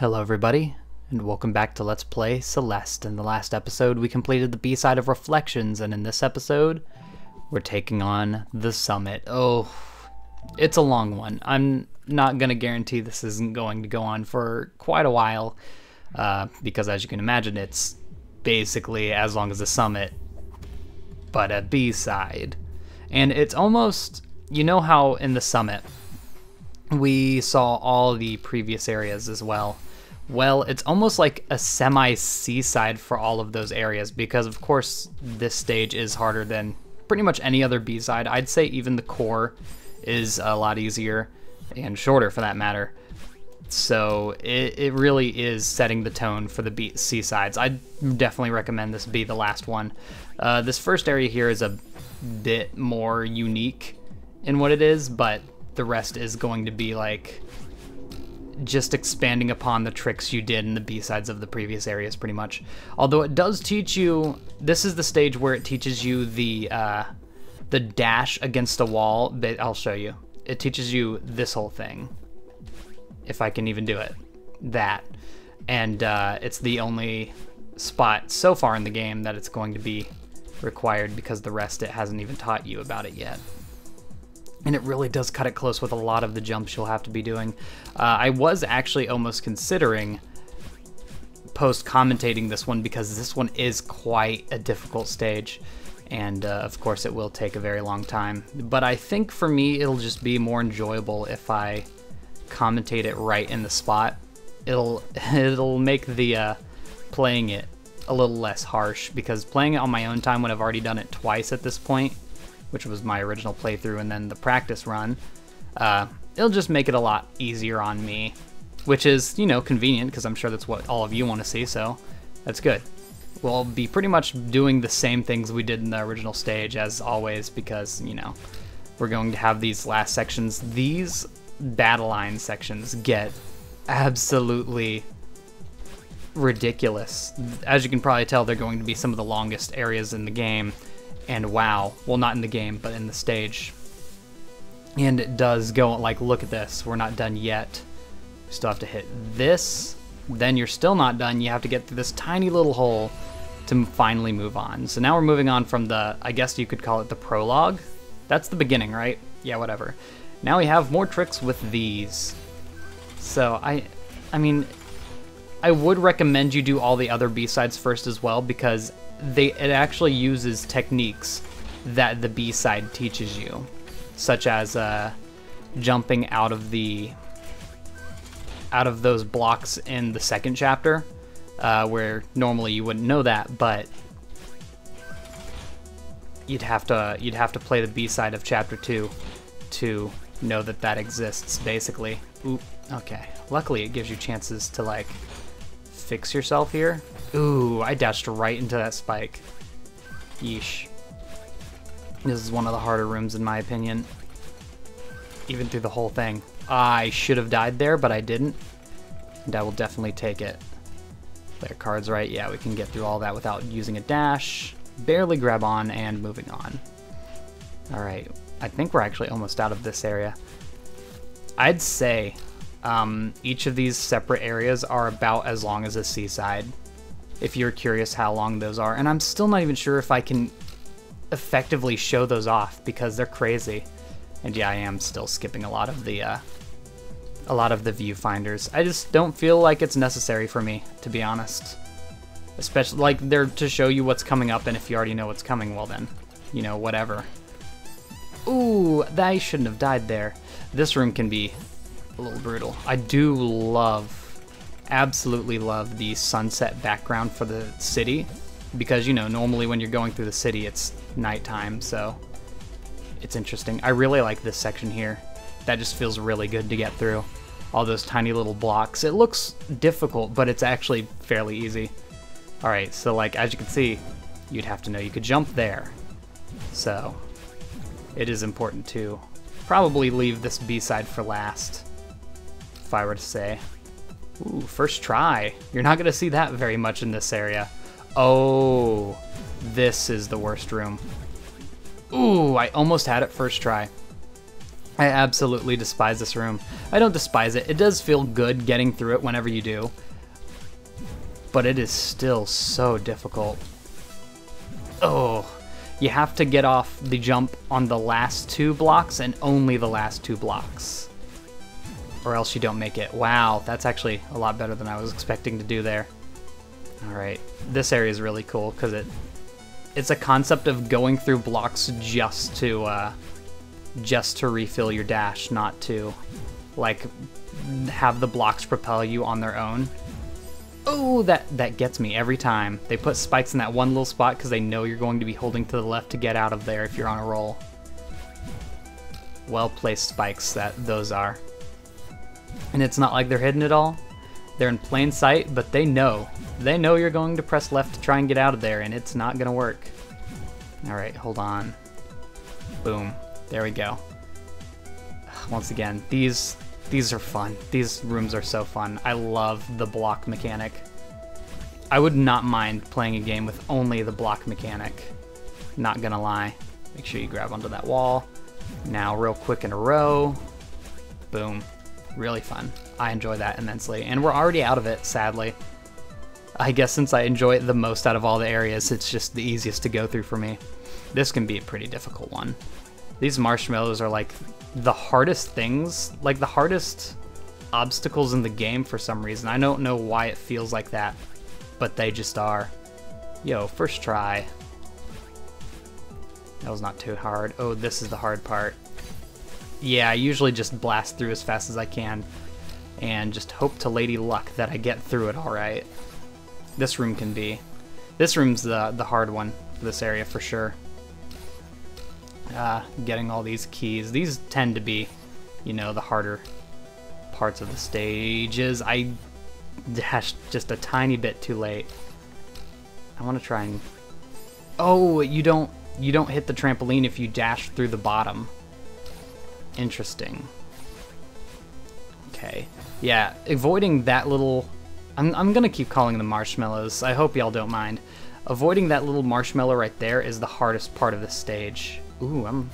Hello everybody, and welcome back to Let's Play Celeste. In the last episode, we completed the B-side of Reflections, and in this episode, we're taking on the summit. Oh, it's a long one. I'm not going to guarantee this isn't going to go on for quite a while, because as you can imagine, it's basically as long as the summit, but a B-side. And it's almost, you know how in the summit, we saw all the previous areas as well. Well, it's almost like a semi-seaside for all of those areas because, of course, this stage is harder than pretty much any other B-side. I'd say even the core is a lot easier and shorter for that matter. So it really is setting the tone for the seasides. I'd definitely recommend this be the last one. This first area here is a bit more unique in what it is, but the rest is going to be like just expanding upon the tricks you did in the B-sides of the previous areas pretty much. Although it does teach you, this is the stage where it teaches you the dash against a wall, but I'll show you. It teaches you this whole thing, if I can even do it, that. And it's the only spot so far in the game that it's going to be required because the rest it hasn't even taught you about it yet. And it really does cut it close with a lot of the jumps you'll have to be doing. I was actually almost considering post-commentating this one because this one is quite a difficult stage. And of course it will take a very long time. But I think for me it'll just be more enjoyable if I commentate it right in the spot. It'll make the playing it a little less harsh because playing it on my own time when I've already done it twice at this point, which was my original playthrough and then the practice run, it'll just make it a lot easier on me, which is, you know, convenient because I'm sure that's what all of you want to see, so that's good. We'll be pretty much doing the same things we did in the original stage as always because, you know, we're going to have these last sections. These battle line sections get absolutely ridiculous. As you can probably tell, they're going to be some of the longest areas in the game. And wow, well, not in the game, but in the stage. And it does go, like, look at this. We're not done yet. We still have to hit this. Then you're still not done. You have to get through this tiny little hole to finally move on. So now we're moving on from the, I guess you could call it the prologue. That's the beginning, right? Yeah, whatever. Now we have more tricks with these. So I mean, I would recommend you do all the other B-sides first as well because it actually uses techniques that the B-side teaches you, such as jumping out of those blocks in the second chapter, where normally you wouldn't know that, but you'd have to play the B-side of chapter 2 to know that that exists, basically. Oop, okay. Luckily, it gives you chances to like fix yourself here. Ooh, I dashed right into that spike. Yeesh. This is one of the harder rooms in my opinion. Even through the whole thing. I should have died there, but I didn't. And I will definitely take it. Player cards right. Yeah, we can get through all that without using a dash. Barely grab on and moving on. Alright, I think we're actually almost out of this area. I'd say each of these separate areas are about as long as a seaside, if you're curious how long those are. And I'm still not even sure if I can effectively show those off because they're crazy. And yeah, I am still skipping a lot of the viewfinders. I just don't feel like it's necessary for me, to be honest. Especially, like, they're to show you what's coming up, and if you already know what's coming, well then, you know, whatever. Ooh, I shouldn't have died there. This room can be a little brutal. I do absolutely love the sunset background for the city because, you know, normally when you're going through the city it's nighttime, so it's interesting. I really like this section here. That just feels really good to get through. All those tiny little blocks. It looks difficult, but it's actually fairly easy. Alright, so like as you can see, you'd have to know you could jump there. So it is important to probably leave this B-side for last, if I were to say. Ooh, first try. You're not going to see that very much in this area. Oh, this is the worst room. Ooh, I almost had it first try. I absolutely despise this room. I don't despise it. It does feel good getting through it whenever you do. But it is still so difficult. Oh, you have to get off the jump on the last 2 blocks and only the last 2 blocks. Or else you don't make it. Wow, that's actually a lot better than I was expecting to do there. Alright, this area is really cool because it's a concept of going through blocks just to refill your dash, not to like have the blocks propel you on their own. Oh, that gets me every time. They put spikes in that one little spot because they know you're going to be holding to the left to get out of there if you're on a roll. Well-placed spikes those are. And it's not like they're hidden at all. They're in plain sight, but they know. They know you're going to press left to try and get out of there, and it's not going to work. Alright, hold on. Boom. There we go. Once again, these are fun. These rooms are so fun. I love the block mechanic. I would not mind playing a game with only the block mechanic. Not gonna lie. Make sure you grab onto that wall. Now real quick in a row. Boom. Really fun. I enjoy that immensely. And we're already out of it, sadly. I guess since I enjoy it the most out of all the areas, it's just the easiest to go through for me. This can be a pretty difficult one. These marshmallows are like the hardest things, like the hardest obstacles in the game for some reason. I don't know why it feels like that, but they just are. Yo, first try. That was not too hard. Oh, this is the hard part. Yeah, I usually just blast through as fast as I can and just hope to lady luck that I get through it all right. This room's the hard one for this area for sure. Getting all these keys. These tend to be, you know, the harder parts of the stages. I dashed just a tiny bit too late. I want to try and... Oh, you don't hit the trampoline if you dash through the bottom. Interesting. Okay. Yeah, avoiding that little... I'm gonna keep calling them marshmallows. I hope y'all don't mind. Avoiding that little marshmallow right there is the hardest part of this stage. Ooh, I'm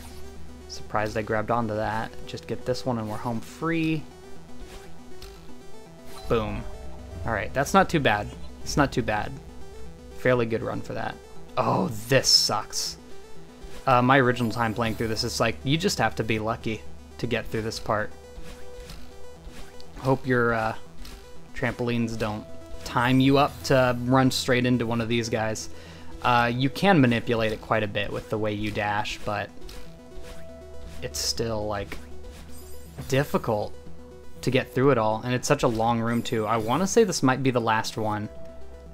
surprised I grabbed onto that. Just get this one and we're home free. Boom. Alright, that's not too bad. It's not too bad. Fairly good run for that. Oh, this sucks. My original time playing through this, it's like, you just have to be lucky to get through this part. Hope your trampolines don't time you up to run straight into one of these guys. You can manipulate it quite a bit with the way you dash, but it's still, like, difficult to get through it all, and it's such a long room, too. I want to say this might be the last one.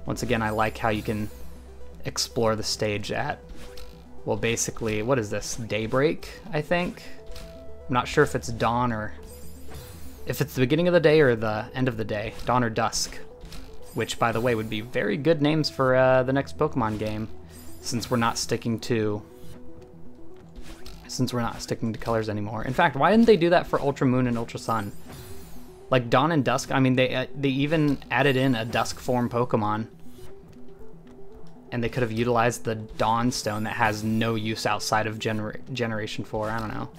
Once again, I like how you can explore the stage at, well, basically, what is this? Daybreak, I think? I'm not sure if it's dawn or... if it's the beginning of the day or the end of the day. Dawn or dusk. Which, by the way, would be very good names for the next Pokemon game, since we're not sticking to colors anymore. In fact, why didn't they do that for Ultra Moon and Ultra Sun? Like Dawn and Dusk. I mean, they even added in a Dusk form Pokemon, and they could have utilized the Dawn Stone that has no use outside of Generation 4. I don't know.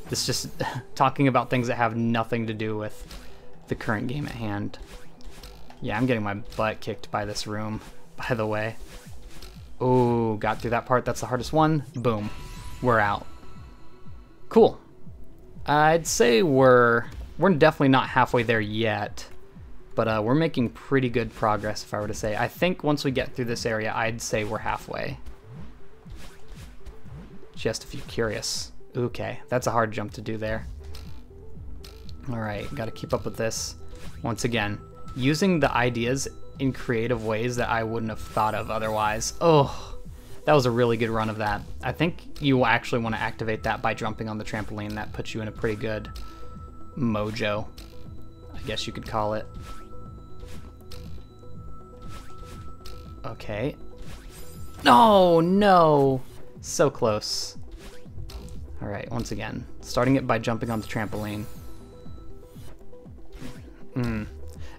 It's just talking about things that have nothing to do with the current game at hand. Yeah, I'm getting my butt kicked by this room, by the way. Oh, got through that part. That's the hardest one. Boom. We're out. Cool. I'd say we're definitely not halfway there yet, but we're making pretty good progress, if I were to say. I think once we get through this area, I'd say we're halfway. Just if you're curious. Okay, that's a hard jump to do there. Alright, gotta keep up with this. Once again, using the ideas in creative ways that I wouldn't have thought of otherwise. Oh, that was a really good run of that. I think you will actually want to activate that by jumping on the trampoline. That puts you in a pretty good mojo, I guess you could call it. Okay. No, no. So close. Alright, once again, starting it by jumping on the trampoline.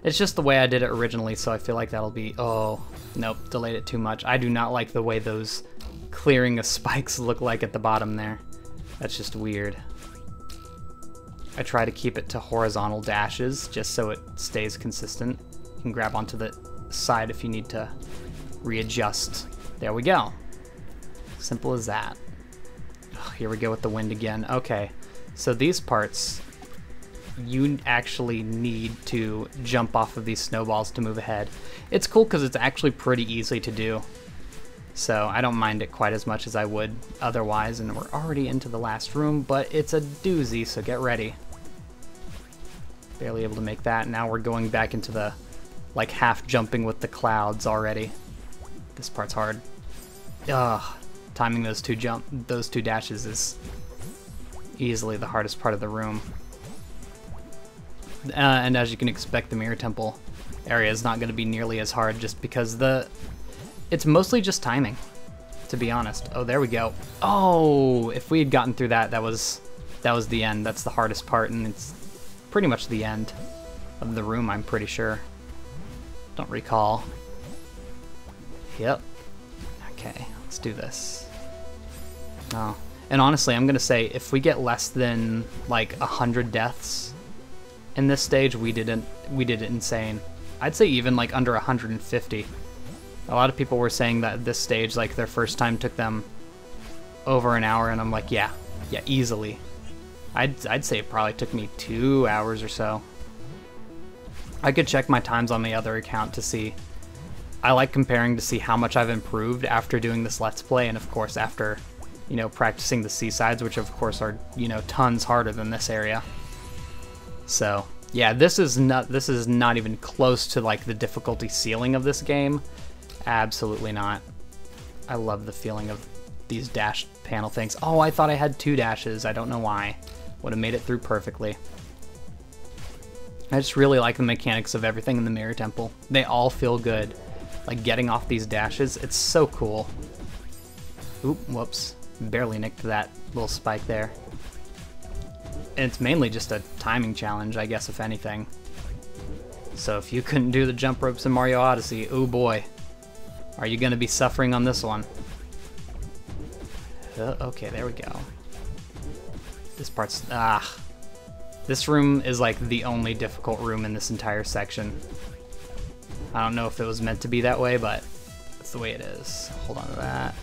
It's just the way I did it originally, so I feel like that'll be... Oh, nope, delayed it too much. I do not like the way those clearing of spikes look like at the bottom there. That's just weird. I try to keep it to horizontal dashes just so it stays consistent. You can grab onto the side if you need to readjust. There we go. Simple as that. Oh, here we go with the wind again. Okay, so these parts, you actually need to jump off of these snowballs to move ahead. It's cool because it's actually pretty easy to do. So I don't mind it quite as much as I would otherwise, and we're already into the last room, but it's a doozy, so get ready. Barely able to make that. Now we're going back into the, like, half jumping with the clouds already. This part's hard. Ugh, timing those two dashes is easily the hardest part of the room. And as you can expect, the Mirror Temple area is not going to be nearly as hard just because it's mostly just timing, to be honest. Oh, there we go. Oh, if we had gotten through that, that was the end. That's the hardest part, and it's pretty much the end of the room, I'm pretty sure. Don't recall. Yep. Okay, let's do this. Oh, and honestly, I'm gonna say if we get less than like 100 deaths in this stage, we did it insane. I'd say even like under 150. A lot of people were saying that this stage, like their first time took them over an hour, and I'm like, yeah, easily. I'd say it probably took me 2 hours or so. I could check my times on the other account to see. I like comparing to see how much I've improved after doing this Let's Play, and of course after, you know, practicing the seasides, which of course are, you know, tons harder than this area. So yeah, this is not even close to like the difficulty ceiling of this game. Absolutely not. I love the feeling of these dash panel things. Oh, I thought I had 2 dashes. I don't know why. Would have made it through perfectly. I just really like the mechanics of everything in the Mirror Temple. They all feel good. Like getting off these dashes, it's so cool. Oop, whoops. Barely nicked that little spike there. And it's mainly just a timing challenge, I guess, if anything. So if you couldn't do the jump ropes in Mario Odyssey, oh boy. Are you going to be suffering on this one? Okay, there we go. This part's... This room is like the only difficult room in this entire section. I don't know if it was meant to be that way, but that's the way it is. Hold on to that.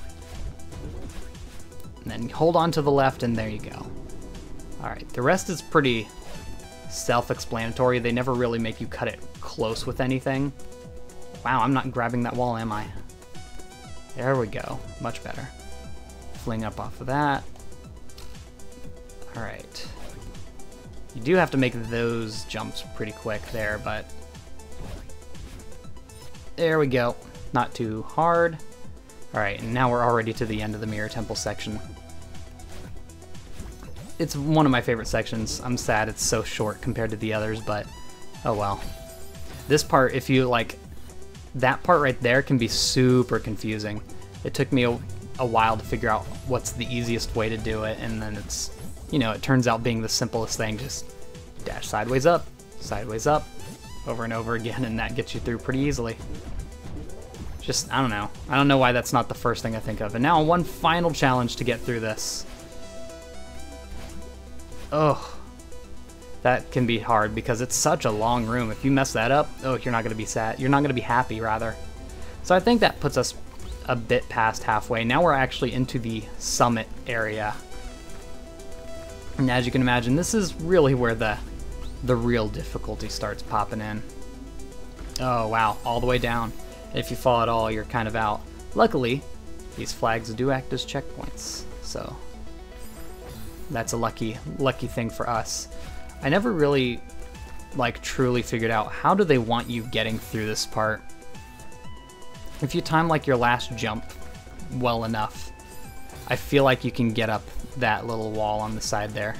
And then hold on to the left, and there you go. Alright, the rest is pretty self-explanatory. They never really make you cut it close with anything. Wow, I'm not grabbing that wall, am I? There we go. Much better. Fling up off of that. Alright. You do have to make those jumps pretty quick there, but... There we go. Not too hard. Alright, and now we're already to the end of the Mirror Temple section. It's one of my favorite sections. I'm sad it's so short compared to the others, but oh well. This part, if you like... That part right there can be super confusing. It took me a while to figure out what's the easiest way to do it, and then it's, you know, it turns out being the simplest thing. Just dash sideways up, over and over again, and that gets you through pretty easily. Just, I don't know. I don't know why that's not the first thing I think of. And now one final challenge to get through this. Oh. That can be hard because it's such a long room. If you mess that up, oh, you're not going to be sad. You're not going to be happy, rather. So I think that puts us a bit past halfway. Now we're actually into the summit area. And as you can imagine, this is really where the real difficulty starts popping in. Oh, wow. All the way down. If you fall at all, you're kind of out. Luckily, these flags do act as checkpoints. So that's a lucky thing for us. I never really, like, truly figured out how do they want you getting through this part. If you time, like, your last jump well enough, I feel like you can get up that little wall on the side there.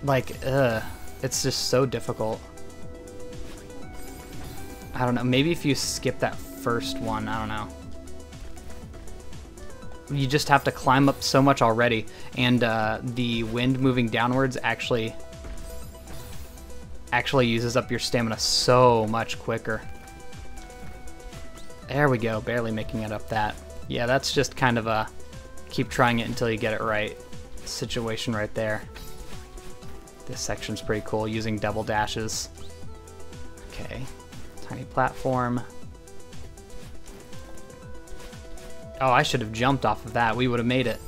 Like, it's just so difficult. I don't know, maybe if you skip that first one, I don't know. You just have to climb up so much already, and the wind moving downwards actually uses up your stamina so much quicker. There we go, barely making it up that. Yeah, that's just kind of a keep trying it until you get it right situation right there. This section's pretty cool, using double dashes. Okay, tiny platform. Oh, I should have jumped off of that. We would have made it.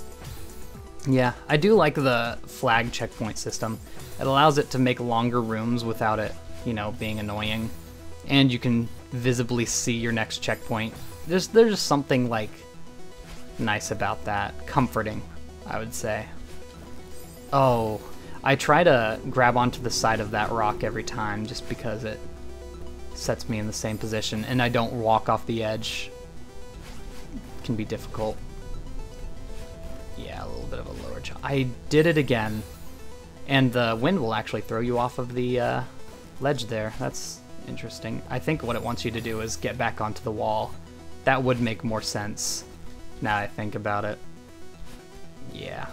Yeah, I do like the flag checkpoint system. It allows it to make longer rooms without it, you know, being annoying. And you can visibly see your next checkpoint. There's just something, like, nice about that. Comforting, I would say. Oh, I try to grab onto the side of that rock every time just because it sets me in the same position and I don't walk off the edge. It can be difficult. Yeah, a little bit of a lower jump. I did it again. And the wind will actually throw you off of the ledge there. That's interesting. I think what it wants you to do is get back onto the wall. That would make more sense now I think about it. Yeah.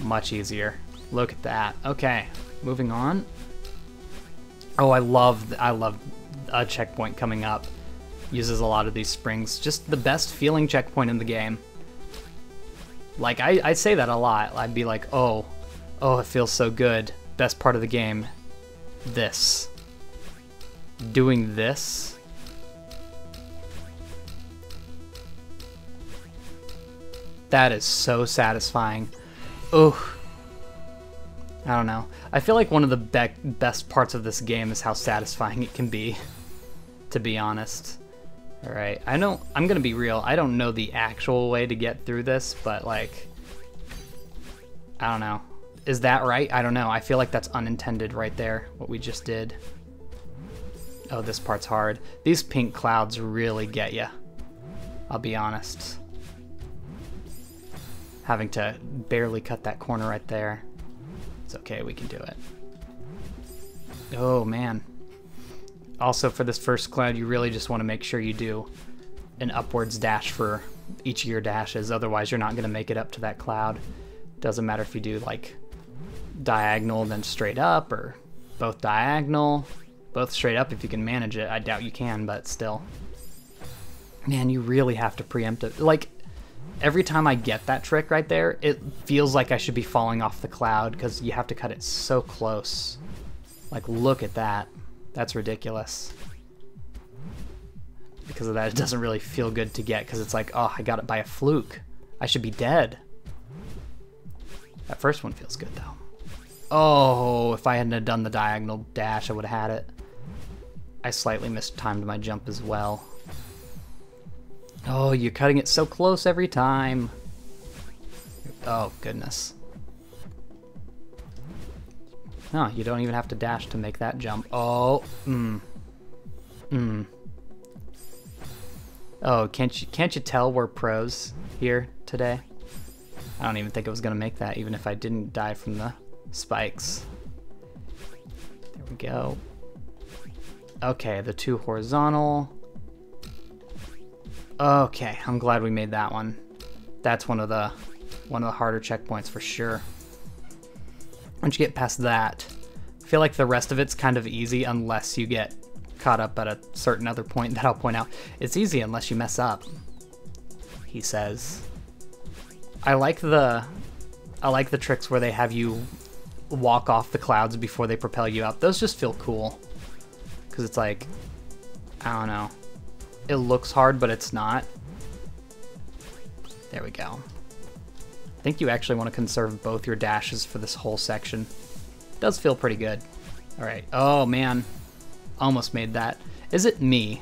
Much easier. Look at that. Okay, moving on. Oh, I love a checkpoint coming up. Uses a lot of these springs. Just the best feeling checkpoint in the game. Like, I say that a lot. I'd be like, oh, it feels so good. Best part of the game. This. Doing this. That is so satisfying. Ugh. I don't know. I feel like one of the best parts of this game is how satisfying it can be, to be honest. Alright, I'm gonna be real, I don't know the actual way to get through this, but like, I don't know. Is that right? I don't know. I feel like that's unintended right there, what we just did. Oh, this part's hard. These pink clouds really get ya. I'll be honest. Having to barely cut that corner right there. It's okay, we can do it. Oh, man. Also, for this first cloud, you really just want to make sure you do an upwards dash for each of your dashes, otherwise you're not going to make it up to that cloud. Doesn't matter if you do, like, diagonal then straight up, or both diagonal, both straight up if you can manage it. I doubt you can, but still. Man, you really have to preempt it. Like, every time I get that trick right there, it feels like I should be falling off the cloud because you have to cut it so close. Like, look at that. That's ridiculous. Because of that, it doesn't really feel good to get because it's like, oh, I got it by a fluke. I should be dead. That first one feels good, though. Oh, if I hadn't have done the diagonal dash, I would have had it. I slightly mistimed my jump as well. Oh, you're cutting it so close every time. Oh, goodness. No, you don't even have to dash to make that jump. Oh, Oh, can't you tell we're pros here today? I don't even think I was gonna make that, even if I didn't die from the spikes. There we go. Okay, the two horizontal. Okay, I'm glad we made that one. That's one of the harder checkpoints for sure. Once you get past that, I feel like the rest of it's kind of easy unless you get caught up at a certain other point that I'll point out. It's easy unless you mess up, he says. I like the tricks where they have you walk off the clouds before they propel you up. Those just feel cool. Because it's like, I don't know. It looks hard, but it's not. There we go. I think you actually want to conserve both your dashes for this whole section. It does feel pretty good. Alright. Oh, man. Almost made that. Is it me?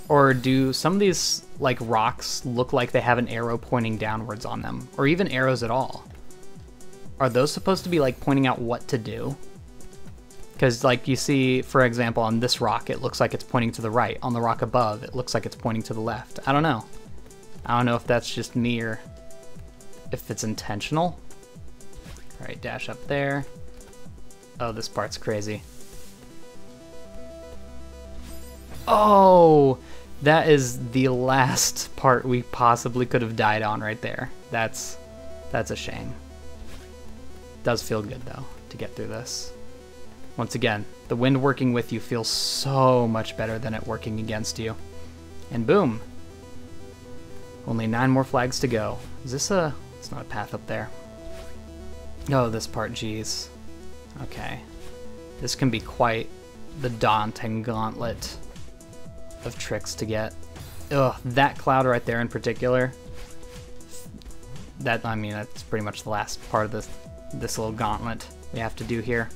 Or do some of these, like, rocks look like they have an arrow pointing downwards on them? Or even arrows at all? Are those supposed to be, like, pointing out what to do? Because, like, you see, for example, on this rock, it looks like it's pointing to the right. On the rock above, it looks like it's pointing to the left. I don't know. I don't know if that's just me or if it's intentional. All right, dash up there. Oh, this part's crazy. Oh, that is the last part we possibly could have died on right there. That's a shame. Does feel good, though, to get through this. Once again, the wind working with you feels so much better than it working against you. And boom. Only 9 more flags to go. Is this a... It's not a path up there. Oh, this part, geez. Okay. This can be quite the daunting gauntlet of tricks to get. Ugh, that cloud right there in particular. That, I mean, that's pretty much the last part of this little gauntlet we have to do here.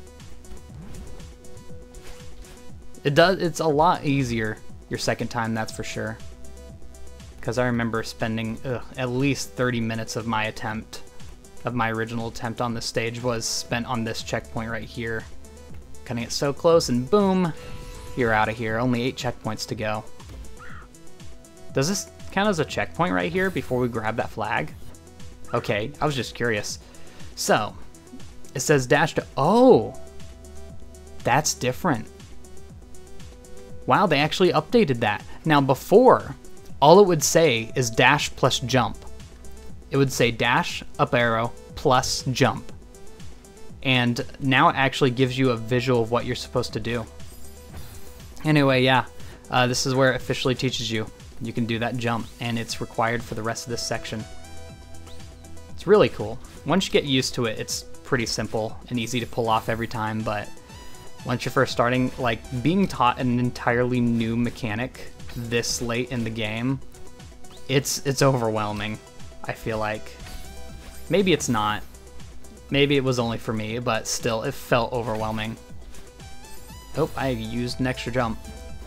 It's a lot easier your second time, that's for sure. Because I remember spending at least 30 minutes of my original attempt on this stage was spent on this checkpoint right here. Cutting it so close and boom, you're out of here. Only 8 checkpoints to go. Does this count as a checkpoint right here before we grab that flag? Okay, I was just curious. So, it says dash to, oh, that's different. Wow, they actually updated that. Now before, all it would say is dash plus jump. It would say dash, up arrow, plus jump. And now it actually gives you a visual of what you're supposed to do. Anyway, yeah, this is where it officially teaches you. You can do that jump, and it's required for the rest of this section. It's really cool. Once you get used to it, it's pretty simple and easy to pull off every time, but once you're first starting, like, being taught an entirely new mechanic this late in the game, it's overwhelming, I feel like. Maybe it's not. Maybe it was only for me, but still, it felt overwhelming. Oh, I used an extra jump.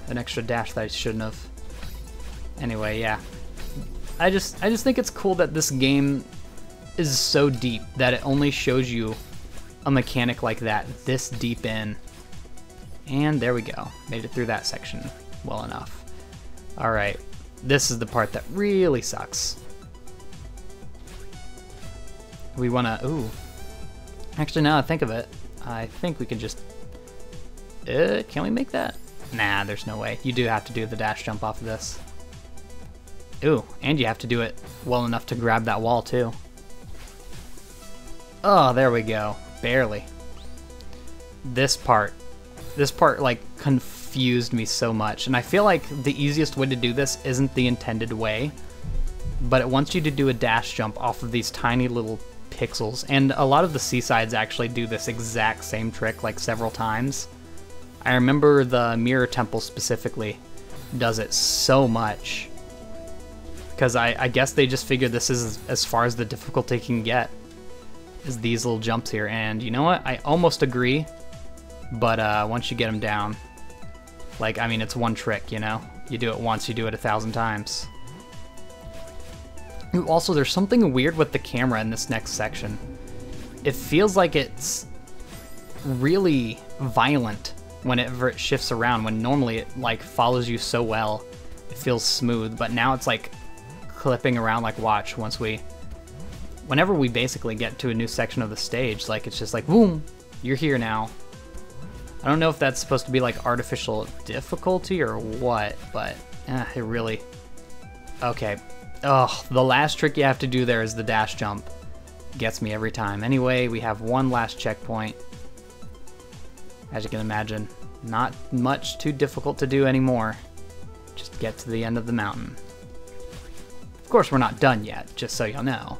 An extra dash that I shouldn't have. Anyway, yeah. I just think it's cool that this game is so deep that it only shows you a mechanic like that this deep in. And there we go. Made it through that section well enough. Alright, this is the part that really sucks. We wanna, ooh. Actually, now I think of it, I think we can just, can we make that? Nah, there's no way. You do have to do the dash jump off of this. Ooh, and you have to do it well enough to grab that wall too. Oh, there we go. Barely. This part like confused me so much, and I feel like the easiest way to do this isn't the intended way, but it wants you to do a dash jump off of these tiny little pixels, and a lot of the seasides actually do this exact same trick like several times. I remember the Mirror Temple specifically does it so much, because I guess they just figured this is as far as the difficulty can get, is these little jumps here. And you know what, I almost agree, but once you get them down, like, I mean, it's one trick, you know? You do it once, you do it 1,000 times. Ooh, also, there's something weird with the camera in this next section. It feels like it's really violent whenever it shifts around, when normally it like follows you so well. It feels smooth, but now it's like clipping around. Like, watch, whenever we basically get to a new section of the stage, like, it's just like, boom, you're here now. I don't know if that's supposed to be like artificial difficulty or what, but it really, okay. Oh, the last trick you have to do there is the dash jump. Gets me every time. Anyway, we have one last checkpoint. As you can imagine, not much too difficult to do anymore. Just get to the end of the mountain. Of course, we're not done yet, just so you'll know.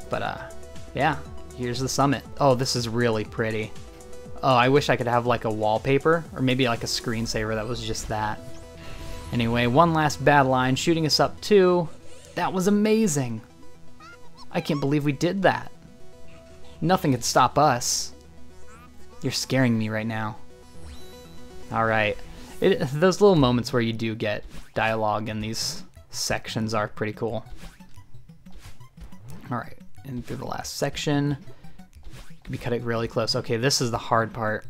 But yeah, here's the summit. Oh, this is really pretty. Oh, I wish I could have like a wallpaper, or maybe like a screensaver that was just that. Anyway, one last bad line shooting us up too. That was amazing. I can't believe we did that. Nothing could stop us. You're scaring me right now. Alright. Those little moments where you do get dialogue in these sections are pretty cool. Alright, and through the last section. We cut it really close. Okay, this is the hard part.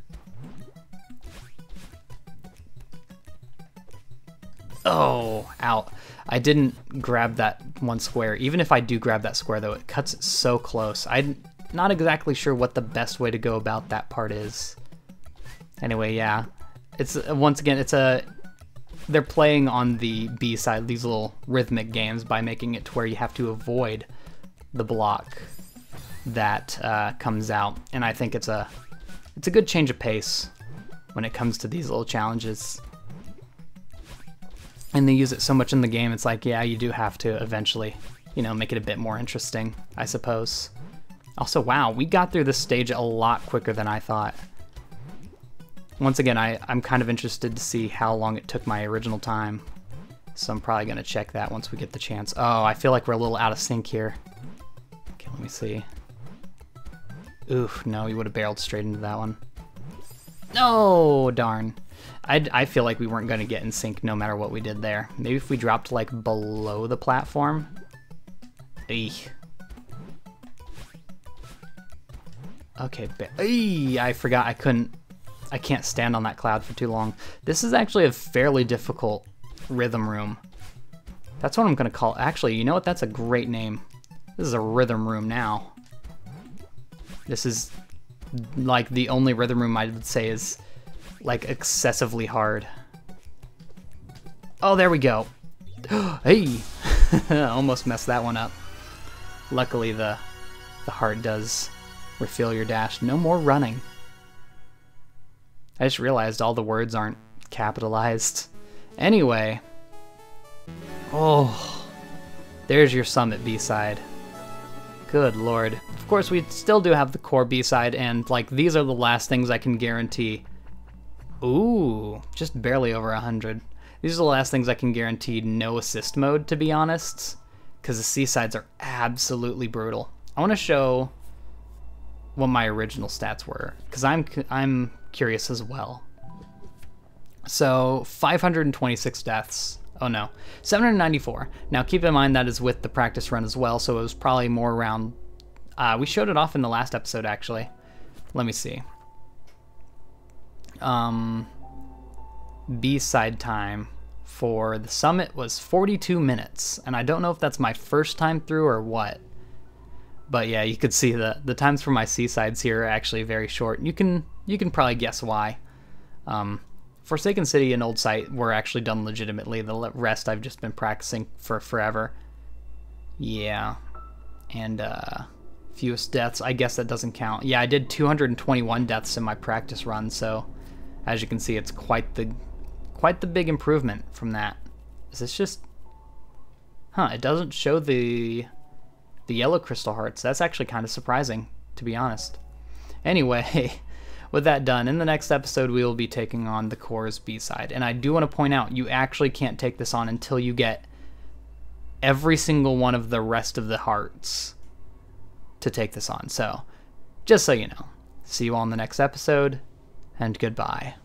Oh, ow. I didn't grab that one square. Even if I do grab that square, though, it cuts it so close. I'm not exactly sure what the best way to go about that part is. Anyway, yeah. It's, once again, they're playing on the B side, these little rhythmic games, by making it to where you have to avoid the block that comes out. And I think it's a good change of pace when it comes to these little challenges. And they use it so much in the game, it's like, yeah, you do have to eventually, you know, make it a bit more interesting, I suppose. Also, wow, we got through this stage a lot quicker than I thought. Once again, I'm kind of interested to see how long it took my original time. So I'm probably going to check that once we get the chance. Oh, I feel like we're a little out of sync here. Okay, let me see. Oof, no, you would have barreled straight into that one. No, darn. I feel like we weren't going to get in sync no matter what we did there. Maybe if we dropped like below the platform. Eek. Okay, I forgot I can't stand on that cloud for too long. This is actually a fairly difficult rhythm room. That's what I'm gonna call. Actually, you know what? That's a great name. This is a rhythm room now. This is like the only rhythm room I would say is like excessively hard. Oh, there we go. Hey, almost messed that one up. Luckily, the heart does refill your dash. No more running. I just realized all the words aren't capitalized. Anyway. Oh. There's your Summit B-side. Good lord. Of course, we still do have the core B-side, and like these are the last things I can guarantee. Ooh, just barely over 100. These are the last things I can guarantee no assist mode, to be honest, because the C-sides are absolutely brutal. I want to show what my original stats were, because I'm curious as well. So 526 deaths. Oh no, 794. Now keep in mind that is with the practice run as well, so it was probably more around. We showed it off in the last episode actually. Let me see. B-side time for the Summit was 42 minutes, and I don't know if that's my first time through or what. But yeah, you could see the times for my C-sides here are actually very short. You can probably guess why. Forsaken City and Old Site were actually done legitimately. The rest I've just been practicing for forever. Yeah. And fewest deaths, I guess that doesn't count. Yeah, I did 221 deaths in my practice run, so as you can see, it's quite the big improvement from that. Is this just... Huh, it doesn't show the yellow crystal hearts. That's actually kind of surprising, to be honest. Anyway, with that done, in the next episode we will be taking on the Core's B-side. And I do want to point out, you actually can't take this on until you get every single one of the rest of the hearts to take this on. So, just so you know. See you all in the next episode, and goodbye.